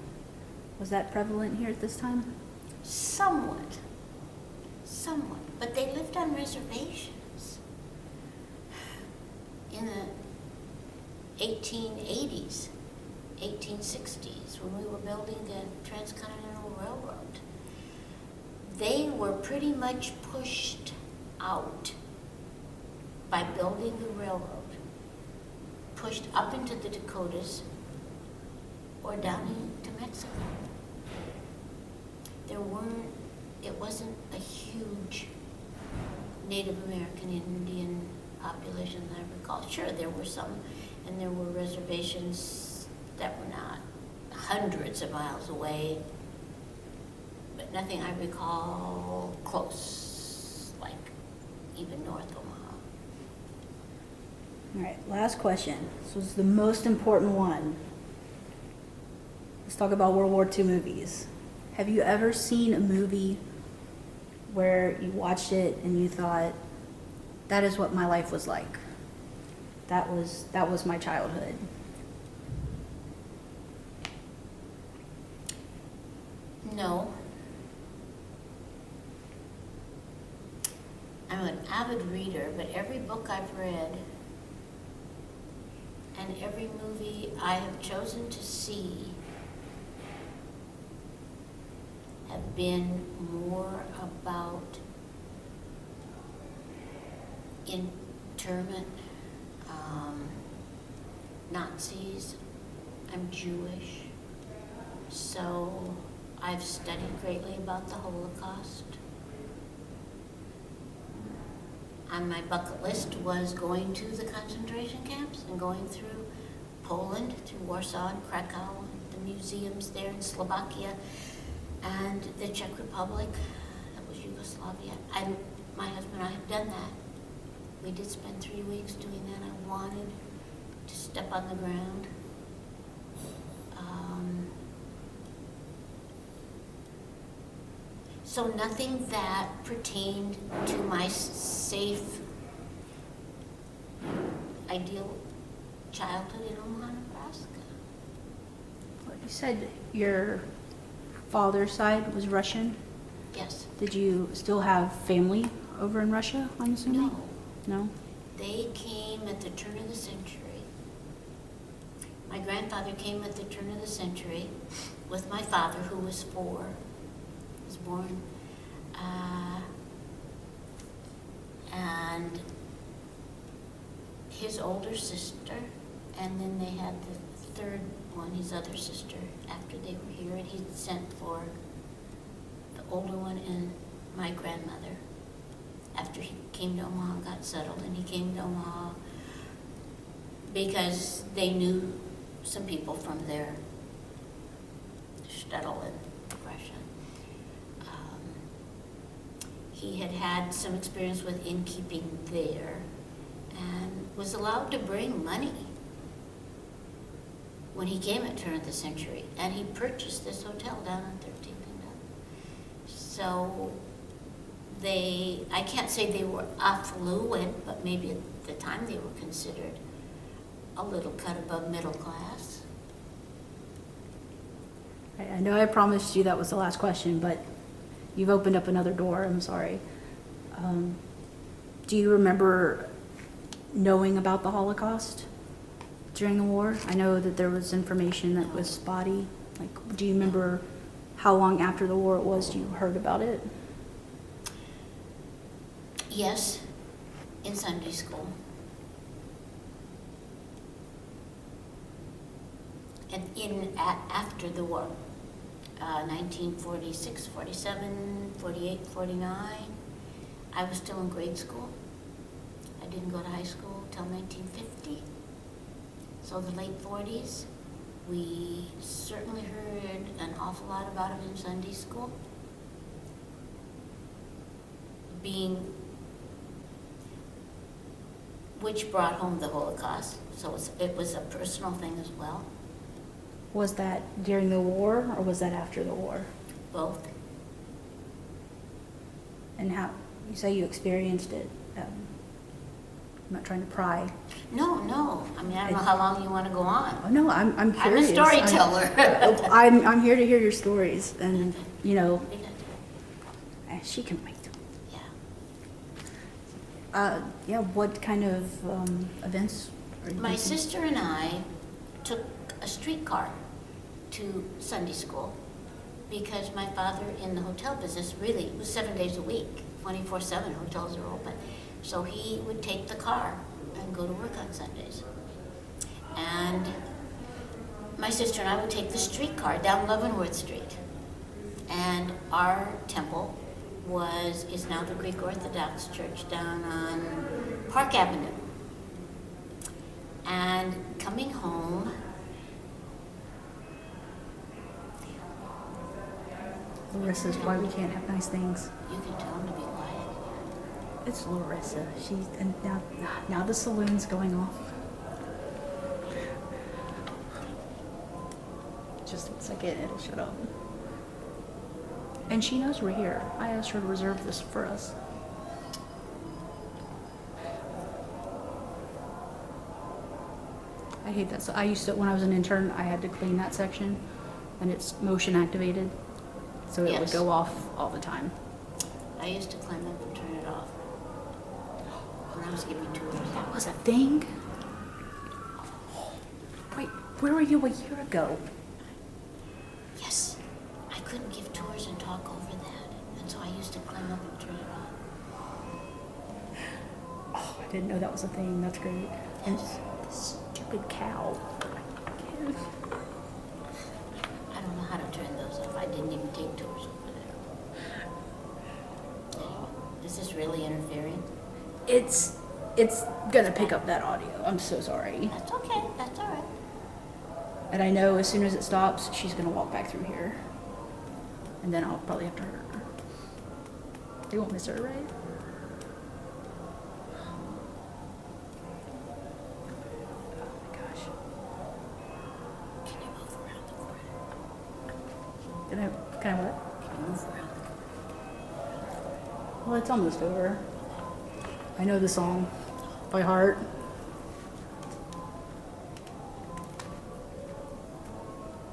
Was that prevalent here at this time? Somewhat. But they lived on reservations. In the 1880s, 1860s, when we were building the Transcontinental Railroad, they were pretty much pushed out by building the railroad, pushed up into the Dakotas or down into Mexico. It wasn't a huge Native American Indian population that I recall. Sure, there were some, and there were reservations that were not hundreds of miles away, but nothing I recall close, like even North Omaha. All right, last question. This was the most important one. Let's talk about World War II movies. Have you ever seen a movie where you watched it and you thought, that is what my life was like? That was my childhood. No. I'm an avid reader, but every book I've read and every movie I have chosen to see have been more about internment, Nazis. I'm Jewish, so I've studied greatly about the Holocaust. On my bucket list was going to the concentration camps and going through Poland, through Warsaw and Krakow, the museums there in Slovakia, and the Czech Republic. That was Yugoslavia. My husband and I have done that. We did spend 3 weeks doing that. I wanted to step on the ground. So nothing that pertained to my safe, ideal childhood in Omaha, Nebraska. You said your father's side was Russian. Yes. Did you still have family over in Russia, I'm assuming? No. No? They came at the turn of the century. My grandfather came at the turn of the century with my father, who was 4. Was born. And his older sister, and then they had the third one, his other sister, after they were here, and he sent for the older one and my grandmother after he came to Omaha and got settled. And he came to Omaha because they knew some people from their shtetl in Russia. He had had some experience with innkeeping there and was allowed to bring money when he came at turn of the century. And he purchased this hotel down on 13th and Dunn. So I can't say they were affluent, but maybe at the time they were considered a little cut above middle class. I know I promised you that was the last question, but you've opened up another door. I'm sorry. Do you remember knowing about the Holocaust during the war? I know that there was information that was spotty. Like, do you remember how long after the war it was you heard about it? Yes, in Sunday school. And after the war, 1946, 47, 48, 49, I was still in grade school. I didn't go to high school till 1950. So the late 40s, we certainly heard an awful lot about it in Sunday school. Which brought home the Holocaust, so it was a personal thing as well. Was that during the war or was that after the war? Both. And how, you say you experienced it. I'm not trying to pry. No. I mean, I don't know how long you want to go on. Oh, no, I'm curious. I'm a storyteller. I'm here to hear your stories, and you know, she can wait. Yeah. What kind of events are you My thinking? sister and I took a streetcar to Sunday school because my father in the hotel business really was 7 days a week, 24/7, hotels are open. So he would take the car and go to work on Sundays. And my sister and I would take the streetcar down Leavenworth Street. And our temple is now the Greek Orthodox Church down on Park Avenue. And coming home, Larissa's why we can't have nice things. you can tell him to be quiet. It's Larissa. And now the saloon's going off. Just a second, it'll shut up. And she knows we're here. I asked her to reserve this for us. I hate that. So I used to, when I was an intern, I had to clean that section, and it's motion activated, so it would Yes. go off all the time. I used to climb up and turn it off when I was giving tours. That was a thing? Wait, where were you a year ago? Yes, I couldn't give tours and talk over that, and so I used to climb up and turn it off. Oh, I didn't know that was a thing. That's great. And this stupid cow. I don't know how to turn those off. I didn't even take tours over there. Anyway, is this really interfering? It's gonna pick up that audio. I'm so sorry. That's okay. That's all right. And I know as soon as it stops, she's gonna walk back through here. And then I'll probably have to hurt her. You won't miss her, right? Oh my gosh. Can you move around the corner? Can I what? Can you move around the corner? Well, it's almost over. I know the song by heart.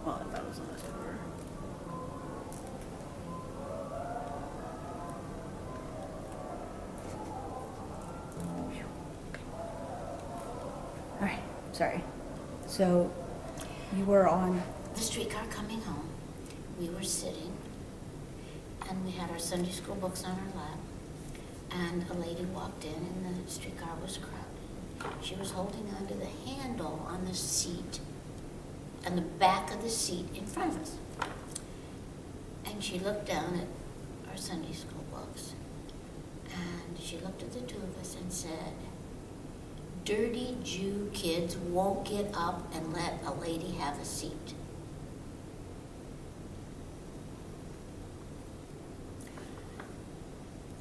Well, I thought it was almost over. All right, sorry. So you were on. The streetcar coming home, we were sitting, and we had our Sunday school books on our lap, and a lady walked in, and the streetcar was crowded. She was holding onto the handle on the seat, and the back of the seat in front of us. And she looked down at our Sunday school books, and she looked at the two of us and said, "Dirty Jew kids won't get up and let a lady have a seat."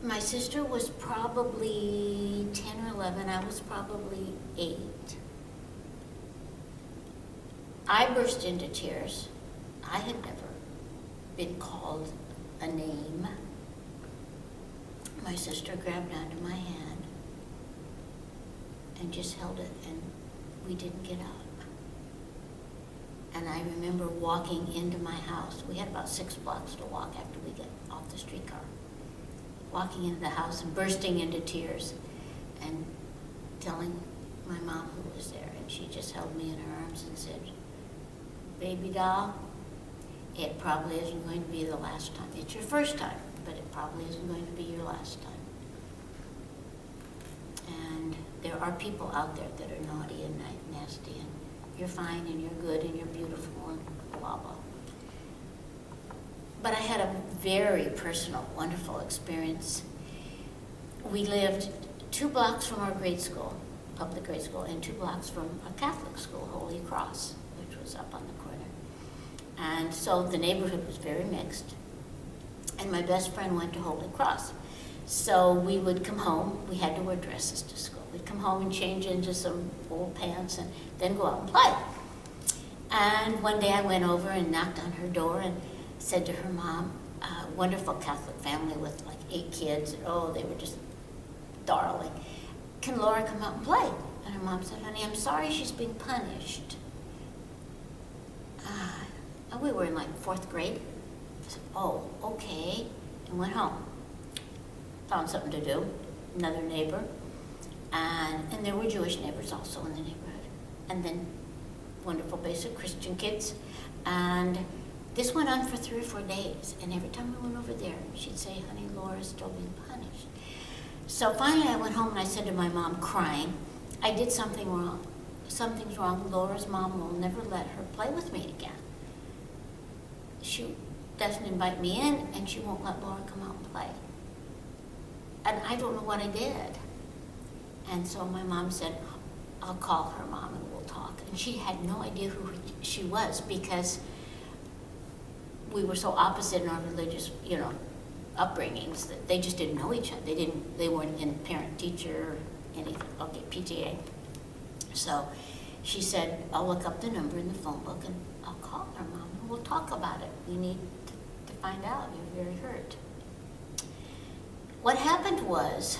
My sister was probably 10 or 11. I was probably 8. I burst into tears. I had never been called a name. My sister grabbed onto my hand and just held it, and we didn't get up. And I remember walking into my house. We had about 6 blocks to walk after we got off the streetcar. Walking into the house and bursting into tears and telling my mom who was there, and she just held me in her arms and said, "Baby doll, it probably isn't going to be the last time. It's your first time, but it probably isn't going to be your last time. And there are people out there that are naughty and nasty, and you're fine, and you're good, and you're beautiful, and blah, blah." But I had a very personal, wonderful experience. We lived 2 blocks from our grade school, public grade school, and 2 blocks from a Catholic school, Holy Cross, which was up on the corner. And so the neighborhood was very mixed. And my best friend went to Holy Cross. So we would come home. We had to wear dresses to school. We'd come home and change into some old pants and then go out and play. And one day I went over and knocked on her door and said to her mom, a wonderful Catholic family with like 8 kids. Oh, they were just darling. "Can Laura come out and play?" And her mom said, "Honey, I'm sorry she's being punished." And we were in like 4th grade. I said, "Oh, okay," and went home. Found something to do, another neighbor, and there were Jewish neighbors also in the neighborhood, and then wonderful basic Christian kids. And this went on for 3 or 4 days, and every time we went over there, she'd say, "Honey, Laura's still being punished." So finally I went home and I said to my mom, crying, "I did something wrong. Something's wrong. Laura's mom will never let her play with me again. She doesn't invite me in, and she won't let Laura come out and play. And I don't know what I did." And so my mom said, "I'll call her mom and we'll talk." And she had no idea who she was because we were so opposite in our religious, upbringings that they just didn't know each other. They weren't in parent-teacher or anything. Okay, PTA. So she said, "I'll look up the number in the phone book and I'll call her mom and we'll talk about it. We need to find out. You're very hurt." What happened was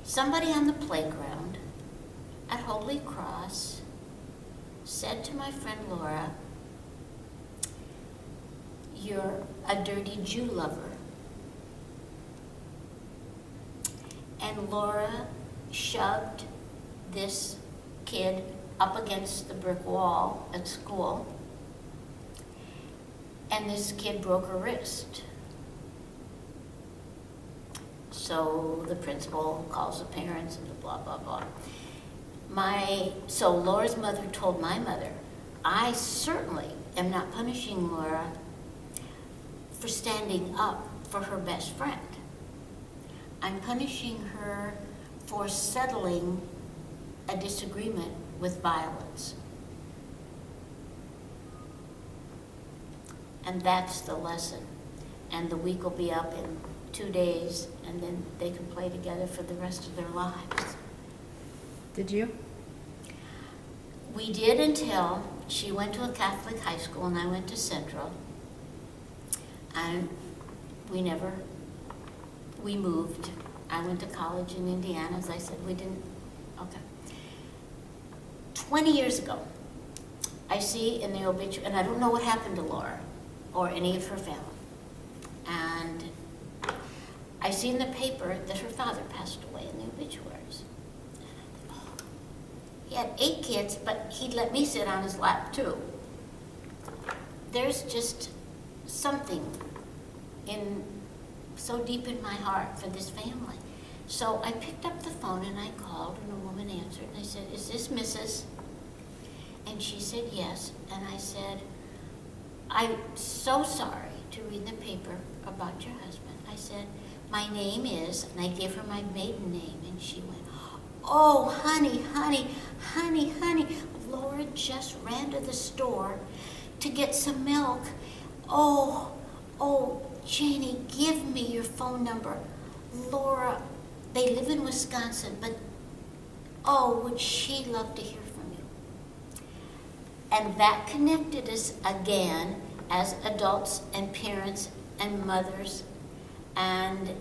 somebody on the playground at Holy Cross said to my friend Laura, "You're a dirty Jew lover." And Laura shoved this kid up against the brick wall at school, and this kid broke her wrist. So the principal calls the parents and blah, blah, blah. So Laura's mother told my mother, "I certainly am not punishing Laura for standing up for her best friend. I'm punishing her for settling a disagreement with violence." And that's the lesson. And the week will be up in 2 days, and then they can play together for the rest of their lives. Did you? We did until she went to a Catholic high school and I went to Central. And we moved. I went to college in Indiana, as I said, okay. 20 years ago, I see in the obituary, and I don't know what happened to Laura or any of her family, and I see in the paper that her father passed away in the obituaries. And I thought, oh, he had 8 kids, but he'd let me sit on his lap too. There's just something so deep in my heart for this family. So I picked up the phone and I called, and a woman answered, and I said, "Is this Mrs.?" And she said yes, and I said, "I'm so sorry to read the paper about your husband." I said, "My name is," and I gave her my maiden name, and she went, "Oh, honey, honey, honey, honey, Laura just ran to the store to get some milk. Oh, Janey, give me your phone number. Laura, they live in Wisconsin, but oh, would she love to hear from you?" And that connected us again as adults and parents and mothers, and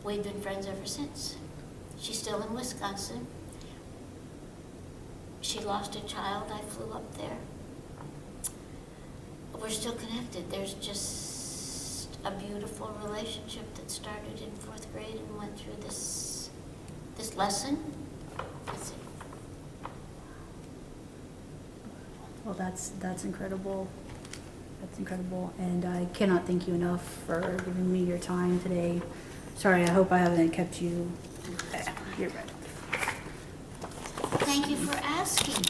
we've been friends ever since. She's still in Wisconsin. She lost a child. I flew up there. We're still connected. There's just a beautiful relationship that started in 4th grade and went through this this lesson. That's it. Well, that's incredible. That's incredible, and I cannot thank you enough for giving me your time today. Sorry, I hope I haven't kept you. You're right. Thank you for asking.